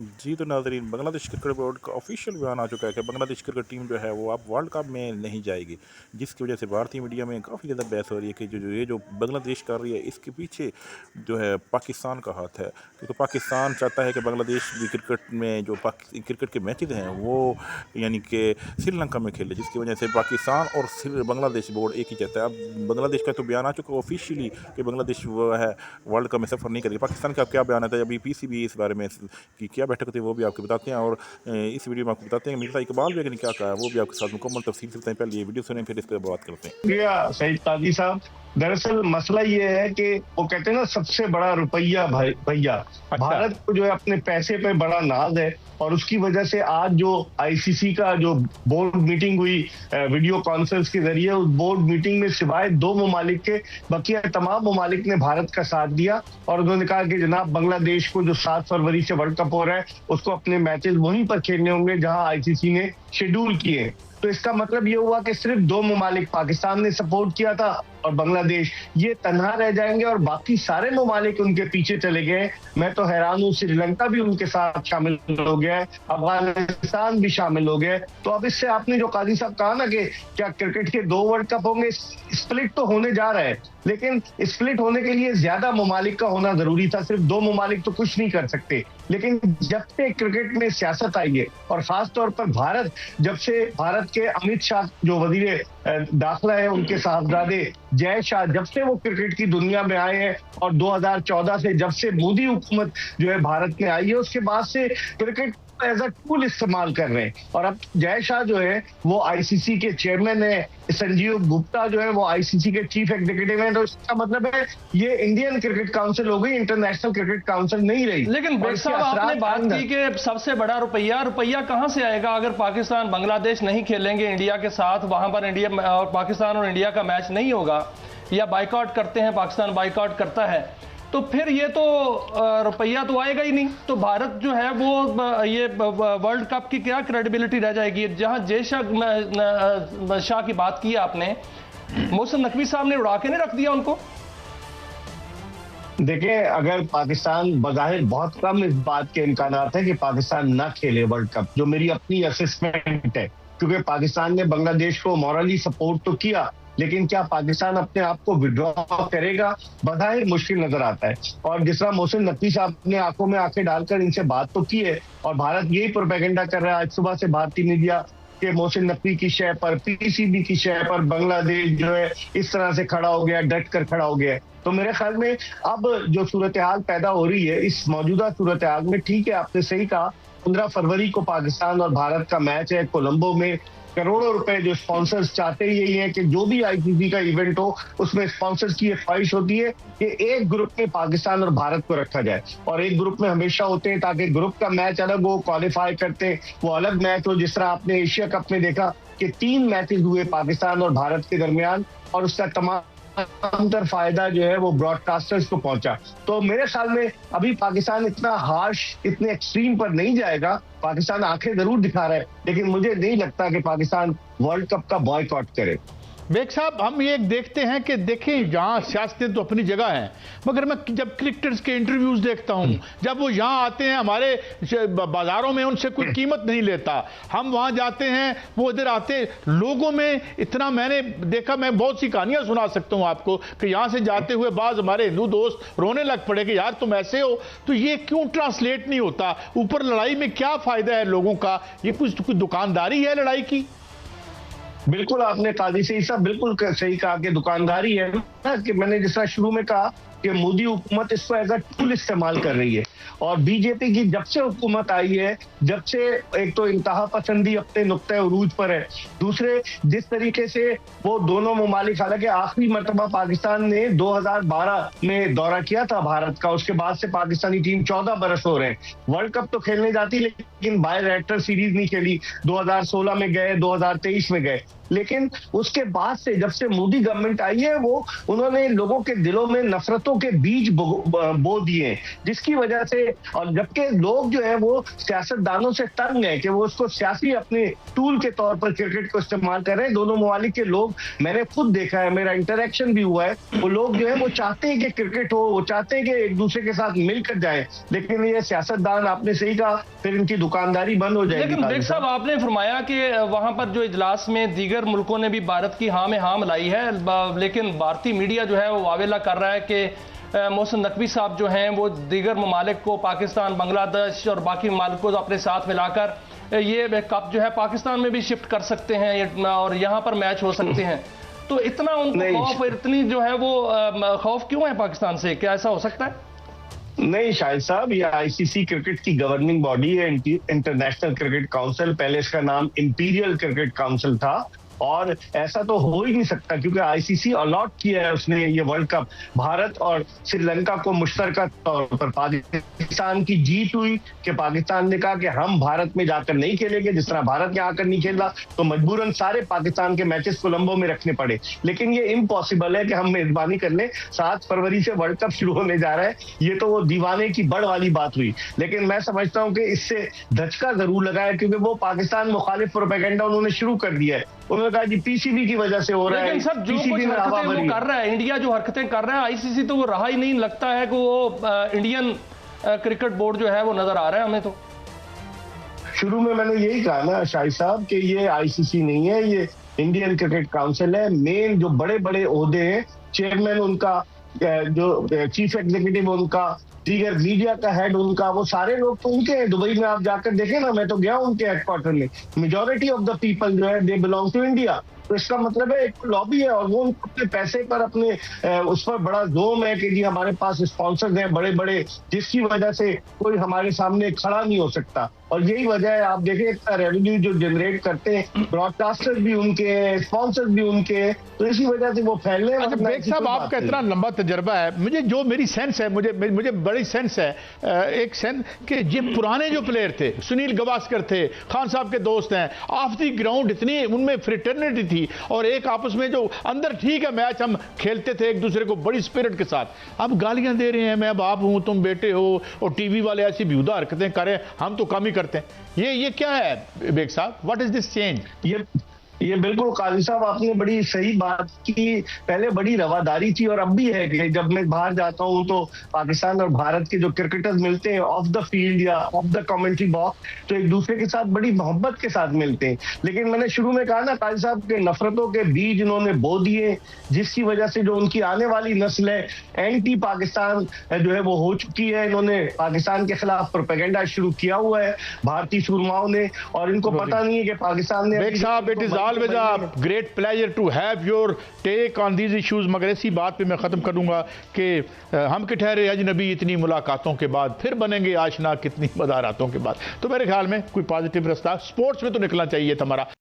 जी, तो नाज़रीन Bangladesh cricket board का ऑफ़िशियल बयान आ चुका है कि बांग्लादेश क्रिकेट टीम जो है वो अब वर्ल्ड कप में नहीं जाएगी। जिसकी वज़ह से भारतीय मीडिया में काफ़ी ज़्यादा बहस हो रही है कि जो बांग्लादेश कर रही है इसके पीछे जो है पाकिस्तान का हाथ है। क्योंकि पाकिस्तान चाहता है कि बांग्लादेश भी क्रिकेट में जो क्रिकेट के मैचेज़ हैं वो यानी कि श्रीलंका में खेले, जिसकी वज़ह से पाकिस्तान और बांग्लादेश बोर्ड एक ही चाहता है। अब बांग्लादेश का तो बयान आ चुका है ऑफ़िशियली कि बांग्लादेश वो है वर्ल्ड कप में सफ़र नहीं करेगी। पाकिस्तान का क्या बयान आता है, अभी पीसीबी इस बारे में कि क्या बैठक होती है वो भी आपको बताते हैं, और इस वीडियो में आपको बताते हैं मिर्ज़ा इकबाल बेग ने क्या कहा है वो भी आपके साथ मुकम्मल तफसील से बताएं। पहले ये वीडियो सुनें फिर इस पर बात करते हैं। शुक्रिया सईद काजी साहब। दरअसल मसला ये है कि वो कहते हैं ना, सबसे बड़ा रुपया भैया। भारत को जो है अपने पैसे पे बड़ा नाज है, और उसकी वजह से आज जो आईसीसी का जो बोर्ड मीटिंग हुई वीडियो कॉन्फ्रेंस के जरिए, उस बोर्ड मीटिंग में सिवाय 2 ममालिक के बाकी तमाम ममालिक ने भारत का साथ दिया, और उन्होंने कहा कि जनाब बांग्लादेश को जो 7 फरवरी से वर्ल्ड कप हो रहा है उसको अपने मैचेस वहीं पर खेलने होंगे जहां आईसीसी ने शेड्यूल किए हैं। तो इसका मतलब ये हुआ कि सिर्फ 2 ममालिक, पाकिस्तान ने सपोर्ट किया था और बांग्लादेश, ये तन्हा रह जाएंगे और बाकी सारे ममालिक उनके पीछे चले गए। मैं तो हैरान हूँ, श्रीलंका भी उनके साथ शामिल हो गया है, अफगानिस्तान भी शामिल हो गया है। तो अब इससे आपने जो काजी साहब कहा ना कि क्या क्रिकेट के 2 वर्ल्ड कप होंगे, स्प्लिट तो होने जा रहा है, लेकिन स्प्लिट होने के लिए ज्यादा ममालिक का होना जरूरी था। सिर्फ 2 ममालिक तो कुछ नहीं कर सकते। लेकिन जब से क्रिकेट में सियासत आई है, और खास तौर पर जब से भारत के अमित शाह जो वजीर दाखिला है, उनके साहबजादे जय शाह, जब से वो क्रिकेट की दुनिया में आए हैं, और 2014 से जब से मोदी हुकूमत जो है भारत में आई है, उसके बाद से क्रिकेट एज अ टूल इस्तेमाल कर रहे हैं। और अब जय शाह जो है वो आईसीसी के चेयरमैन है, संजीव गुप्ता जो है वो आईसीसी के चीफ एग्जीक्यूटिव है। तो इसका मतलब है ये इंडियन क्रिकेट काउंसिल हो गई, इंटरनेशनल क्रिकेट काउंसिल नहीं रही। लेकिन बेग साहब, आपने बात की कि सबसे बड़ा रुपया कहां से आएगा अगर पाकिस्तान बांग्लादेश नहीं खेलेंगे इंडिया के साथ, वहां पर इंडिया और पाकिस्तान और इंडिया का मैच नहीं होगा, या बाइकआउट करते हैं, पाकिस्तान बाइकआउट करता है, तो फिर ये तो रुपया तो आएगा ही नहीं। तो भारत जो है वो ये वर्ल्ड कप की क्या क्रेडिबिलिटी रह जाएगी। जहां जय शाह की बात की आपने, मोहसिन नकवी साहब ने उड़ा के नहीं रख दिया उनको। देखिए, अगर पाकिस्तान, बज़ाहिर बहुत कम इस बात के इम्कानात है कि पाकिस्तान ना खेले वर्ल्ड कप, जो मेरी अपनी असेसमेंट है, क्योंकि पाकिस्तान ने बांग्लादेश को मॉरली सपोर्ट तो किया, लेकिन क्या पाकिस्तान अपने आप को विड्रॉ करेगा, बज़ाहिर मुश्किल नजर आता है। और जिस तरह मोहसिन नकवी साहब ने आंखों में आंखें डालकर इनसे बात तो की है, और भारत यही प्रोपेगेंडा कर रहा है आज सुबह से भारतीय मीडिया के, मोहसिन नकवी की शय पर, पीसीबी की शय पर बांग्लादेश जो है इस तरह से खड़ा हो गया, डट कर खड़ा हो गया है। तो मेरे ख्याल में अब जो सूरत हाल पैदा हो रही है, इस मौजूदा सूरत हाल में, ठीक है आपने सही कहा, 15 फरवरी को पाकिस्तान और भारत का मैच है कोलंबो में। करोड़ों रुपए जो स्पॉन्सर्स चाहते यही है कि जो भी आईसीसी का इवेंट हो उसमें स्पॉन्सर्स की ख्वाहिश होती है कि एक ग्रुप में पाकिस्तान और भारत को रखा जाए, और एक ग्रुप में हमेशा होते हैं ताकि ग्रुप का मैच अलग हो, क्वालिफाई करते हैं वो अलग मैच हो। जिस तरह आपने एशिया कप में देखा कि 3 मैचेस हुए पाकिस्तान और भारत के दरमियान, और उसका तमाम अंतर फायदा जो है वो ब्रॉडकास्टर्स को पहुंचा। तो मेरे ख्याल में अभी पाकिस्तान इतना हार्श, इतने एक्सट्रीम पर नहीं जाएगा। पाकिस्तान आंखें जरूर दिखा रहा है, लेकिन मुझे नहीं लगता कि पाकिस्तान वर्ल्ड कप का बॉयकॉट करे। बेग साहब, हम ये देखते हैं कि देखें, जहां सियासतें तो अपनी जगह हैं, मगर मैं जब क्रिकेटर्स के इंटरव्यूज देखता हूं, जब वो यहां आते हैं हमारे बाजारों में उनसे कोई कीमत नहीं लेता, हम वहां जाते हैं, वो इधर आते, लोगों में इतना मैंने देखा, मैं बहुत सी कहानियां सुना सकता हूं आपको कि यहां से जाते हुए बाज हमारे हिंदू दोस्त रोने लग पड़े कि यार तुम ऐसे हो। तो ये क्यों ट्रांसलेट नहीं होता? ऊपर लड़ाई में क्या फायदा है लोगों का? ये कुछ दुकानदारी है लड़ाई की? बिल्कुल, आपने काजी सही साहब बिल्कुल सही कहा कि दुकानदारी है ना, कि मैंने जिस तरह शुरू में कहा कि मोदी हुकूमत इसको एज अ टूल इस्तेमाल कर रही है। और बीजेपी की जब से हुकूमत आई है, जब से एक तो इंतहा पसंदी अपने नुक्ते उरूज पर है, दूसरे जिस तरीके से वो दोनों ममालिक, हालांकि आखिरी मरतबा पाकिस्तान ने 2012 में दौरा किया था भारत का, उसके बाद से पाकिस्तानी टीम 14 बरस हो रहे हैं वर्ल्ड कप तो खेलने जाती, लेकिन बाय रेक्टर सीरीज नहीं खेली। 2016 में गए, 2023 में गए। लेकिन उसके बाद से जब से मोदी गवर्नमेंट आई है वो उन्होंने लोगों के दिलों में नफरतों के बीज बो दिए, जिसकी वजह से, और जबकि लोग जो है वो सियासतदानों से तंग है कि वो उसको सियासी अपने टूल के तौर पर क्रिकेट को इस्तेमाल कर रहे हैं। दोनों ममालिक के लोग, मैंने खुद देखा है, मेरा इंटरेक्शन भी हुआ है, वो लोग जो है वो चाहते हैं कि क्रिकेट हो, वो चाहते हैं कि एक दूसरे के साथ मिलकर जाए, लेकिन ये सियासतदान, आपने सही कहा, फिर इनकी दुकानदारी बंद हो जाएगी। लेकिन बेग साहब, आपने फरमाया कि वहां पर जो इजलास में दीगर मुल्कों ने भी भारत की हाँ में हाँ मिलाई है, लेकिन भारतीय मीडिया जो है वो वावेला कर रहा है कि मोहसिन नकवी साहब जो हैं वो दीगर ममालिक को, पाकिस्तान, बांग्लादेश और बाकी ममालिक को अपने साथ मिलाकर ये कप जो है पाकिस्तान में भी शिफ्ट कर सकते हैं और यहाँ पर मैच हो सकते हैं। तो इतना उनको खौफ, इतनी जो है वो खौफ क्यों है पाकिस्तान से? क्या ऐसा हो सकता है? नहीं शाहिद साहब, ये आईसीसी क्रिकेट की गवर्निंग बॉडी है, इंटरनेशनल क्रिकेट काउंसिल, पहले इसका नाम इंपीरियल क्रिकेट काउंसिल था, और ऐसा तो हो ही नहीं सकता क्योंकि आईसीसी अलॉट किया है उसने ये वर्ल्ड कप भारत और श्रीलंका को मुश्तरका तौर पर। पाकिस्तान की जीत हुई कि पाकिस्तान ने कहा कि हम भारत में जाकर नहीं खेलेंगे, जिस तरह भारत यहाँ आकर नहीं खेला तो मजबूरन सारे पाकिस्तान के मैचेस कोलंबो में रखने पड़े। लेकिन ये इम्पॉसिबल है कि हम मेजबानी कर लें, 7 फरवरी से वर्ल्ड कप शुरू होने जा रहा है, ये तो वो दीवाने की बड़ वाली बात हुई। लेकिन मैं समझता हूँ कि इससे धचका जरूर लगा है क्योंकि वो पाकिस्तान मुखालिफ प्रोपेगेंडा उन्होंने शुरू कर दिया है। उन्होंने कहा जी पीसीबी की वजह से हो रहा है। लेकिन सब जो कुछ हरकतें वो कर रहा है, इंडिया जो हरकतें कर रहा है, आईसीसी तो वो रहा ही नहीं, लगता है कि वो इंडियन क्रिकेट बोर्ड जो है वो नजर आ रहा है हमें। तो शुरू में मैंने यही कहा ना शाहिद साहब कि ये आईसीसी नहीं है, ये इंडियन क्रिकेट काउंसिल है। मेन जो बड़े बड़े ओहदे हैं, चेयरमैन उनका, जो चीफ एग्जीक्यूटिव उनका, दीगर मीडिया का हेड उनका, वो सारे लोग तो उनके हैं। दुबई में आप जाकर देखें ना, मैं तो गया उनके हेडक्वार्टर में, मेजॉरिटी ऑफ द पीपल जो है दे बिलोंग टू इंडिया। तो इसका मतलब है एक लॉबी है और वो अपने पैसे पर, अपने उस पर बड़ा जोम है कि जी हमारे पास स्पॉन्सर्स हैं बड़े बड़े, जिसकी वजह से कोई हमारे सामने खड़ा नहीं हो सकता। और यही वजह है, आप देखें इतना रेवेन्यू जो जनरेट करते हैं, ब्रॉडकास्टर्स भी उनके हैं, स्पॉन्सर्स भी उनके हैं, तो इसी वजह से वो फैलने। अच्छा बेग साहब, आपका इतना लंबा तजर्बा है, मुझे जो मेरी सेंस है, मुझे बड़ी सेंस है, एक सेंस कि ये पुराने जो प्लेयर थे, सुनील गावस्कर थे, खान साहब के दोस्त हैं, ऑफ द ग्राउंड इतनी उनमें फ्रेटर्निटी थी और एक आपस में जो अंदर ठीक है मैच हम खेलते थे एक दूसरे को बड़ी स्पिरिट के साथ। अब गालियां दे रहे हैं, मैं बाप हूं तुम बेटे हो, और टीवी वाले ऐसी बेहुदा हरकतें करें, हम तो कम ही करते हैं। ये क्या है बेग साहब, व्हाट इज दिस चेंज? ये बिल्कुल काजी साहब आपने बड़ी सही बात की। पहले बड़ी रवादारी थी और अब भी है कि जब मैं बाहर जाता हूं तो पाकिस्तान और भारत के जो क्रिकेटर्स मिलते हैं ऑफ द फील्ड या ऑफ द कमेंट्री बॉक्स, तो एक दूसरे के साथ बड़ी मोहब्बत के साथ मिलते हैं। लेकिन मैंने शुरू में कहा ना काजी साहब के नफरतों के बीज इन्होंने बो दिए, जिसकी वजह से जो उनकी आने वाली नस्ल है एंटी पाकिस्तान जो है वो हो चुकी है। इन्होंने पाकिस्तान के खिलाफ प्रोपेगेंडा शुरू किया हुआ है भारतीय सुरमाओं ने, और इनको पता नहीं है कि पाकिस्तान ने always a great pleasure to have your take on these issues। मगर इसी बात पे मैं ख़त्म करूंगा कि हम के ठहरे अजनबी इतनी मुलाकातों के बाद फिर बनेंगे आशना कितनी मदारातों के बाद। तो मेरे ख्याल में कोई पॉजिटिव रास्ता स्पोर्ट्स में तो निकलना चाहिए था हमारा।